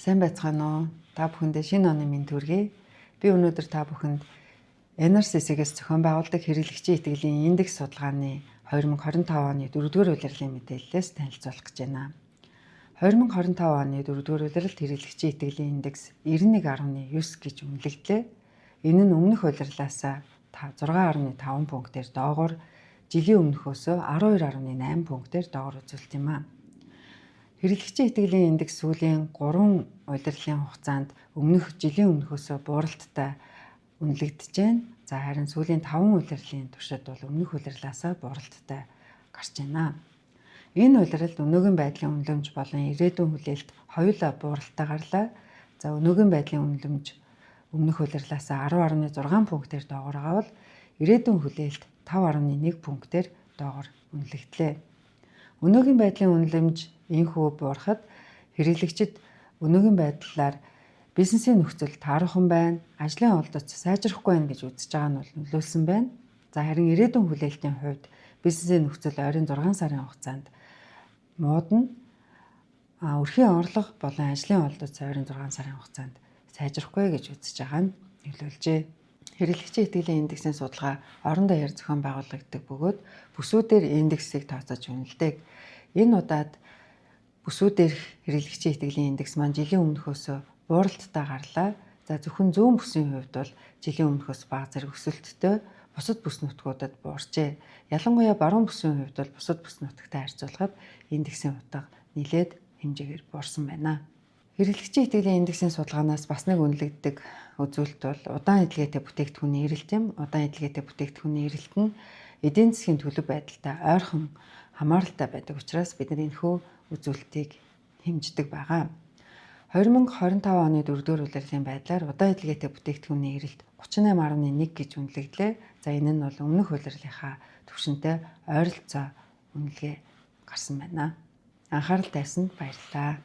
Сайн байцгаана уу? Та бүхэндээ шинэ оны мэнд хүргэе. Би өнөөдөр та бүхэнд NRCC-гээс зохион байгуулдаг хэрэглэгчийн итгэлийн индекс судалгааны 2025 оны 4-р улирлын мэдээллээс танилцуулах гэж байна. 2025 оны 4-р улиралд хэрэглэгчийн итгэлийн индекс 91.9 гэж үнэлэгдлээ. Энэ нь өмнөх улирлаас 6.5 пунктээр доогуур, жилийн өмнөхөөс 12.8 пунктээр доогуур үзүүлэлт юм а. Хэрэглэгчийн итгэлийн индекс сүүлийн 3 улирлын хугацаанд жилийн өмнөхөөс бууралттай үнэлэгдэж байна. Харин сүүлийн 5 улирлын туршид бол өмнөх улирлаас бууралттай гарч байна. Энэ улиралд өнөөгийн байдлын үнэлэмж болон ирээдүйн хүлээлт хоёулаа бууралттай гарлаа. Өнөөгийн байдлын үнэлэмж өмнөх улирлаас 10.6 пунктээр доогуур авал ирээдүйн хүлээлт 5.1 пунктээр доогуур үнэлэгдлээ. Өнөөгийн байдлын үнэлэмж энхүү буурахад хэрэглэгчид өнөөгийн байдлаар бизнесийн нөхцөл таарахын байна, ажлын олдоц сайжрахгүй байна гэж үзэж байгаа нь бол нөлөөлсөн байна. Харин ирээдүйн хүлээлтийн хувьд бизнесийн нөхцөл ойрын 6 сарын хугацаанд муудна. Өрхийн орлого болон ажлын олдоц ойрын 6 сарын хугацаанд сайжрахгүй гэж үзэж байгаа нь нөлөөлжээ. Хэрэглэгчийн итгэлийн индексийн судалгаа орон даяар зохион байгуулагддаг бөгөөд бүсүүдээр индексийг тооцоож үнэлдэг. Энэ удаад бүсүүдээр хэрэглэгчийн итгэлийн индекс маань жилийн өмнөхөөс бууралттай гарлаа. Зөвхөн зүүн бүсийн хувьд бол жилийн өмнөхөөс бага зэрэг өсөлттэй, бусад бүс нутгуудад буурчээ. Ялангуяа баруун бүсийн хувьд бол бусад бүс нутагтай харьцуулахад индексийн утга нэлээд хэмжээгээр буурсан байна. Хэрэглэгчийн итгэлийн индексийн судалгаанаас бас нэг үнэлэгддэг үзүүлэлт бол удаан эдлгээтэй бүтээгдэхүүний эрэлт юм. Удаан эдлгээтэй бүтээгдэхүүний эрэлт нь эдийн засгийн төлөв байдалтай ойрхон хамааралтай байдаг учраас бид энэхүү үзүүлэлтийг хэмждэг байгаа. 2025 оны 4-р улирлын байдлаар удаан эдлгээтэй бүтээгдэхүүний эрэлт 38.1 гэж үнэлэгдлээ. Энэ нь бол өмнөх улирлынхаа түвшинтэй ойролцоо үнэлгээ гарсан байна. Анхаарал тавьсанд баярлалаа.